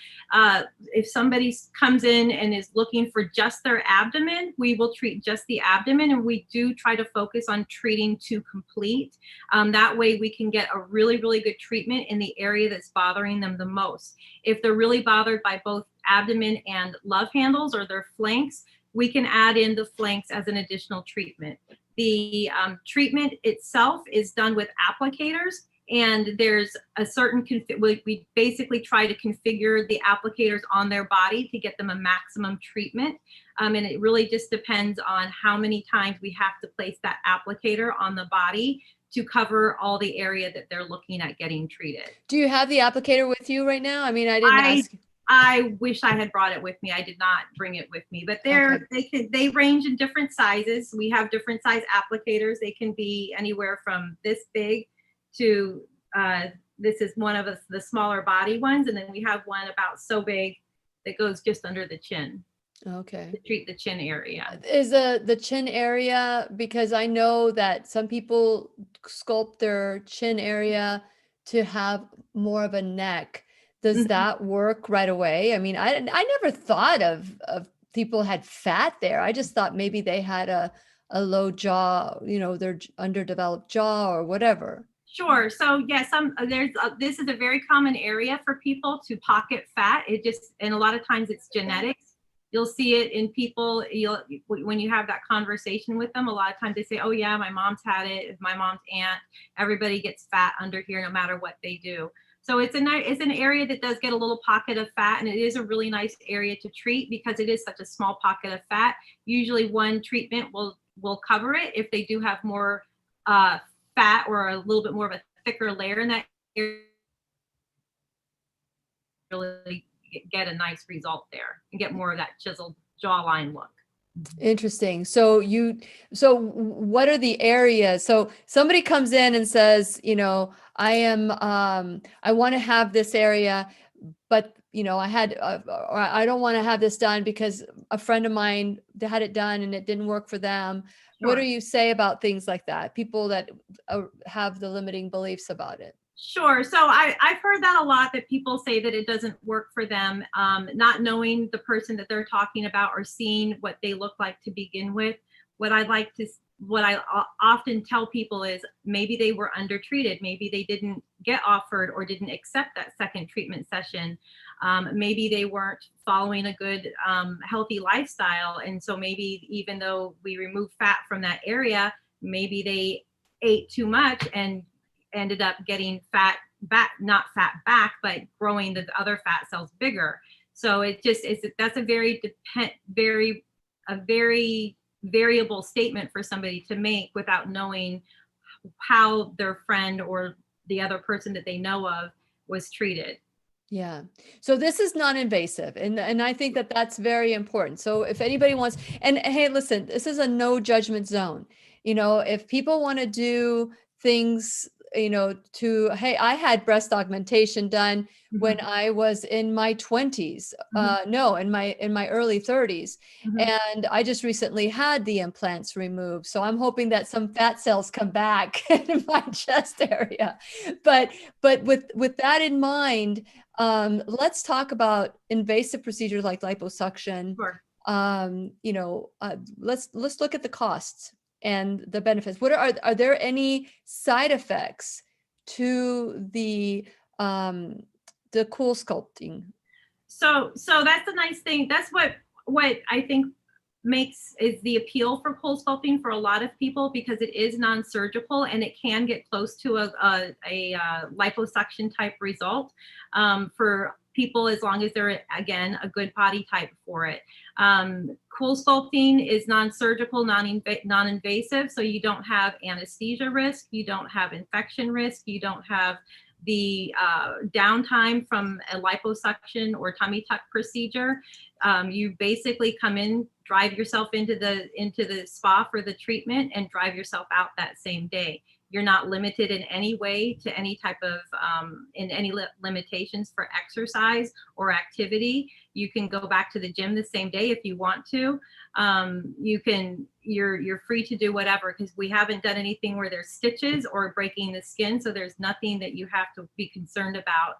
Speaker 5: If somebody comes in and is looking for just their abdomen, we will treat just the abdomen, and we do try to focus on treating to complete. That way we can get a really, really good treatment in the area that's bothering them the most. If they're really bothered by both abdomen and love handles or their flanks, we can add in the flanks as an additional treatment. The treatment itself is done with applicators, And there's a certain, we basically try to configure the applicators on their body to get them a maximum treatment. And it really just depends on how many times we have to place that applicator on the body to cover all the area that they're looking at getting treated.
Speaker 1: Do you have the applicator with you right now? I mean, I didn't ask.
Speaker 5: I wish I had brought it with me. I did not bring it with me, but they range in different sizes. We have different size applicators. They can be anywhere from this big to this is one of the smaller body ones, and then we have one about so big that goes just under the chin.
Speaker 1: Okay.
Speaker 5: To treat the chin area.
Speaker 1: Is the chin area, because I know that some people sculpt their chin area to have more of a neck. Does that work right away? I mean, I never thought of people had fat there. I just thought maybe they had a low jaw, you know, their underdeveloped jaw or whatever.
Speaker 5: Sure. So yes, this is a very common area for people to pocket fat. And a lot of times it's genetics. You'll see it in people. When you have that conversation with them, a lot of times they say, "Oh yeah, my mom's had it. My mom's aunt. Everybody gets fat under here, no matter what they do." So it's an area that does get a little pocket of fat, and it is a really nice area to treat because it is such a small pocket of fat. Usually one treatment will cover it. If they do have more fat or a little bit more of a thicker layer in that area, really get a nice result there and get more of that chiseled jawline look.
Speaker 1: Interesting. So what are the areas? So somebody comes in and says, you know, I want to have this area, but you know, or I don't want to have this done because a friend of mine had it done and it didn't work for them. Sure. What do you say about things like that? People that have the limiting beliefs about it.
Speaker 5: Sure. So I've heard that a lot, that people say that it doesn't work for them, not knowing the person that they're talking about or seeing what they look like to begin with. What I often tell people is maybe they were undertreated. Maybe they didn't get offered or didn't accept that second treatment session. Maybe they weren't following a good, healthy lifestyle. And so maybe even though we remove fat from that area, maybe they ate too much and ended up getting fat back, not fat back, but growing the other fat cells bigger. So that's a very variable statement for somebody to make without knowing how their friend or the other person that they know of was treated.
Speaker 1: Yeah. So this is non-invasive. And I think that that's very important. So if anybody wants, and hey, listen, this is a no judgment zone. You know, if people want to do things, you know, hey, I had breast augmentation done when I was in my 20s. In my early 30s. And I just recently had the implants removed. So I'm hoping that some fat cells come back in my chest area. But with that in mind, let's talk about invasive procedures like liposuction.
Speaker 5: Sure.
Speaker 1: Let's look at the costs and the benefits. Are there any side effects to the Cool Sculpting?
Speaker 5: So that's a nice thing. That's what I think is the appeal for Cool Sculpting for a lot of people, because it is non-surgical and it can get close to a liposuction type result for people, as long as they're, again, a good body type for it. Cool Sculpting is non-surgical, non-invasive, so you don't have anesthesia risk, you don't have infection risk, you don't have the downtime from a liposuction or tummy tuck procedure. You basically come in, drive yourself into the spa for the treatment, and drive yourself out that same day. You're not limited in any way to any type of limitations for exercise or activity. You can go back to the gym the same day if you want to. You're free to do whatever, because we haven't done anything where there's stitches or breaking the skin. So there's nothing that you have to be concerned about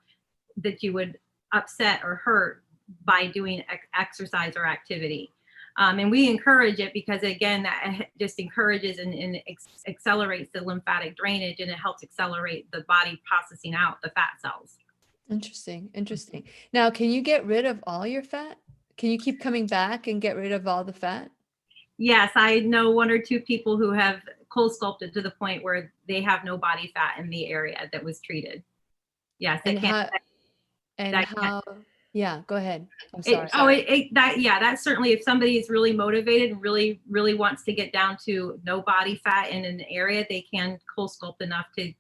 Speaker 5: that you would upset or hurt by doing exercise or activity. And we encourage it because, again, that just encourages and accelerates the lymphatic drainage, and it helps accelerate the body processing out the fat cells.
Speaker 1: Interesting. Now, can you get rid of all your fat? Can you keep coming back and get rid of all the fat?
Speaker 5: Yes, I know one or two people who have cool sculpted to the point where they have no body fat in the area that was treated. Yes,
Speaker 1: And
Speaker 5: that can't.
Speaker 1: how, and
Speaker 5: That can't.
Speaker 1: how, yeah, go ahead. I'm sorry.
Speaker 5: That certainly, if somebody is really motivated and really wants to get down to no body fat in an area, they can cool sculpt enough to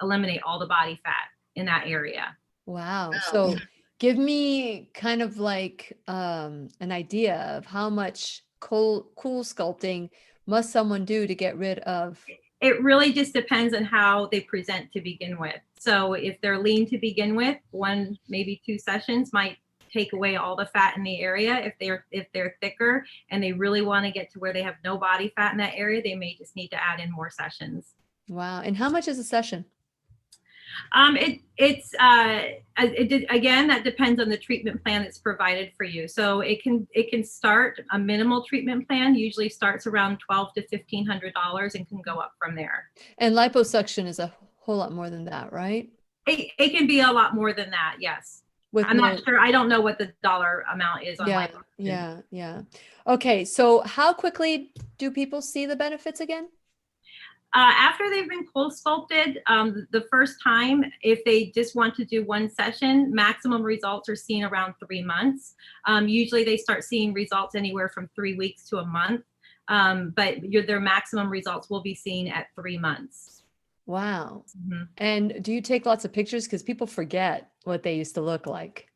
Speaker 5: eliminate all the body fat in that area.
Speaker 1: Wow. So give me kind of like an idea of how much cool sculpting must someone do to get rid of.
Speaker 5: It really just depends on how they present to begin with. So if they're lean to begin with, 1, maybe 2 sessions might take away all the fat in the area. If they're thicker and they really want to get to where they have no body fat in that area, they may just need to add in more sessions.
Speaker 1: Wow. And how much is a session?
Speaker 5: Again, that depends on the treatment plan that's provided for you. So it can start, a minimal treatment plan usually starts around $1,200 to $1,500 and can go up from there.
Speaker 1: And liposuction is a whole lot more than that, right?
Speaker 5: It can be a lot more than that. Yes. I'm not sure. I don't know what the dollar amount is on liposuction.
Speaker 1: Yeah. Okay. So how quickly do people see the benefits again?
Speaker 5: After they've been cool sculpted, the first time, if they just want to do 1 session, maximum results are seen around 3 months. Usually they start seeing results anywhere from 3 weeks to a month, but their maximum results will be seen at 3 months.
Speaker 1: Wow.
Speaker 5: Mm-hmm.
Speaker 1: And do you take lots of pictures? Because people forget what they used to look like.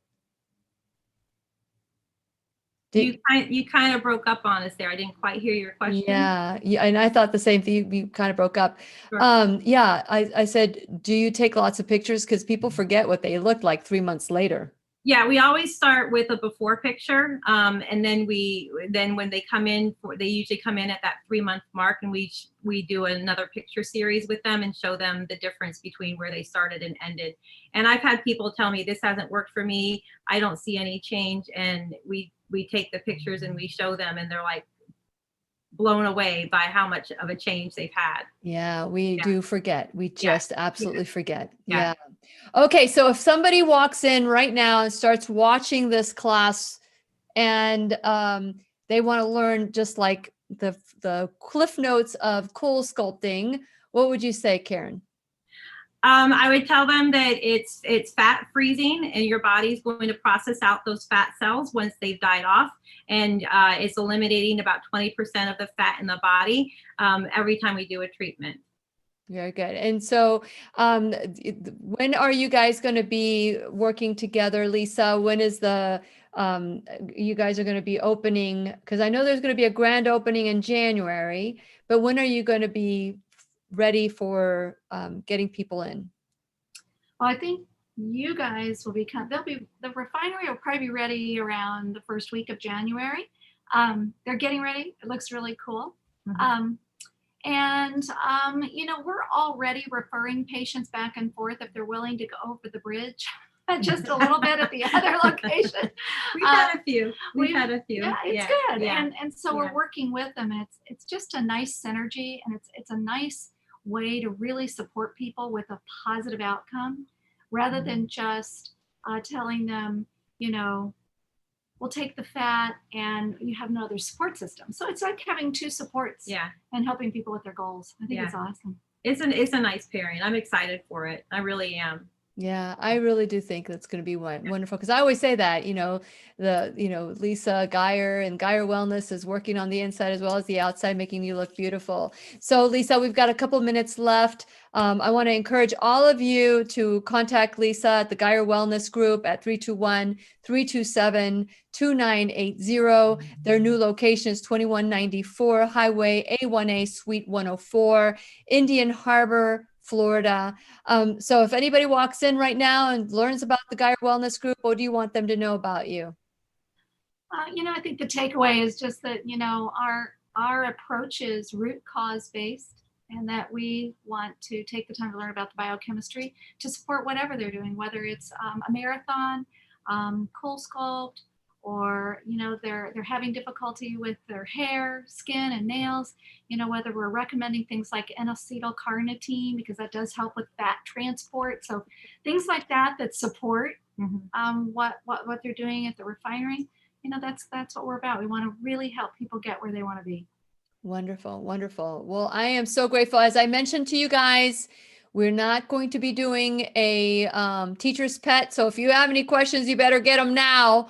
Speaker 5: You kind of broke up on us there. I didn't quite hear your question.
Speaker 1: Yeah. And I thought the same thing. You kind of broke up.
Speaker 5: Sure.
Speaker 1: I said, do you take lots of pictures? Because people forget what they looked like 3 months later.
Speaker 5: Yeah, we always start with a before picture, and then when they come in, they usually come in at that 3-month mark, and we do another picture series with them and show them the difference between where they started and ended. And I've had people tell me, this hasn't worked for me. I don't see any change, and we take the pictures and we show them, and they're like blown away by how much of a change they've had.
Speaker 1: Yeah, we do forget. We just absolutely forget.
Speaker 5: Yeah.
Speaker 1: Okay, so if somebody walks in right now and starts watching this class and they want to learn just like the cliff notes of cool sculpting, what would you say, Karin?
Speaker 5: I would tell them that it's fat freezing, and your body's going to process out those fat cells once they've died off, and it's eliminating about 20% of the fat in the body every time we do a treatment.
Speaker 1: Very good. And so when are you guys going to be working together, Lisa? When is you guys are going to be opening? Because I know there's going to be a grand opening in January, but when are you going to be ready for getting people in?
Speaker 4: Well, I think you guys will be the Refinery will probably be ready around the first week of January. They're getting ready. It looks really cool. Mm-hmm. We're already referring patients back and forth if they're willing to go over the bridge just a little bit at the other location.
Speaker 5: We've had a few.
Speaker 4: Yeah, it's good. Yeah. And so we're working with them. And it's just a nice synergy, and it's a nice way to really support people with a positive outcome, rather than just telling them, we'll take the fat and you have no other support system. So it's like having 2 supports and helping people with their goals. I think it's awesome. It's
Speaker 5: a nice pairing. I'm excited for it. I really am.
Speaker 1: Yeah, I really do think that's going to be wonderful, because I always say that, Lisa Geyer and Geyer Wellness is working on the inside as well as the outside, making you look beautiful. So Lisa, we've got a couple minutes left. I want to encourage all of you to contact Lisa at the Geyer Wellness Group at 321-327-2980. Their new location is 2194 Highway A1A Suite 104, Indian Harbor, Florida. So if anybody walks in right now and learns about the Geyer Wellness Group, what do you want them to know about you?
Speaker 4: I think the takeaway is just that, our approach is root cause based, and that we want to take the time to learn about the biochemistry to support whatever they're doing, whether it's a marathon, Cool Sculpt, or they're having difficulty with their hair, skin, and nails, whether we're recommending things like N-acetylcarnitine, because that does help with fat transport. So things like that support what they're doing at the Refinery. That's what we're about. We want to really help people get where they want to be.
Speaker 1: Wonderful, wonderful. Well, I am so grateful. As I mentioned to you guys, we're not going to be doing a teacher's pet. So if you have any questions, you better get them now.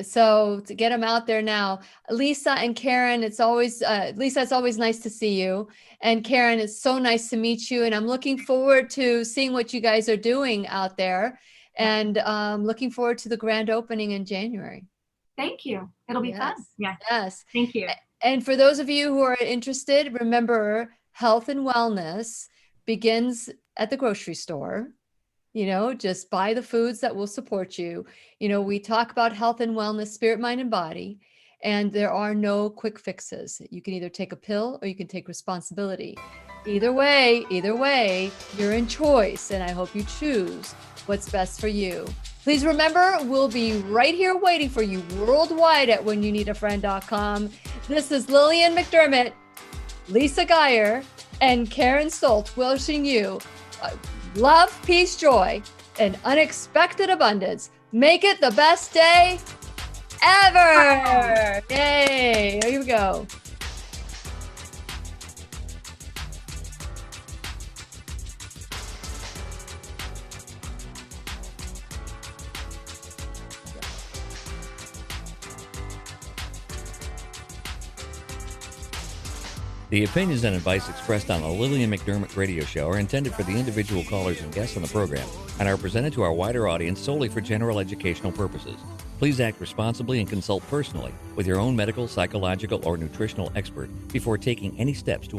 Speaker 1: So to get them out there now. Lisa and Karen, it's always, Lisa, it's always nice to see you. And Karen, it's so nice to meet you. And I'm looking forward to seeing what you guys are doing out there. And looking forward to the grand opening in January.
Speaker 4: Thank you. It'll be fun.
Speaker 5: Yeah.
Speaker 1: Yes.
Speaker 5: Thank you.
Speaker 1: And for those of you who are interested, remember, health and wellness begins at the grocery store. You know, just buy the foods that will support you. You know, we talk about health and wellness, spirit, mind, and body, and there are no quick fixes. You can either take a pill or you can take responsibility. Either way, you're in choice, and I hope you choose what's best for you. Please remember, we'll be right here waiting for you worldwide at whenyouneedafriend.com. This is Lillian McDermott, Lisa Geyer, and Karin Stoldt wishing you love, peace, joy, and unexpected abundance. Make it the best day ever. Yay. Here we go.
Speaker 2: The opinions and advice expressed on the Lillian McDermott radio show are intended for the individual callers and guests on the program and are presented to our wider audience solely for general educational purposes. Please act responsibly and consult personally with your own medical, psychological, or nutritional expert before taking any steps to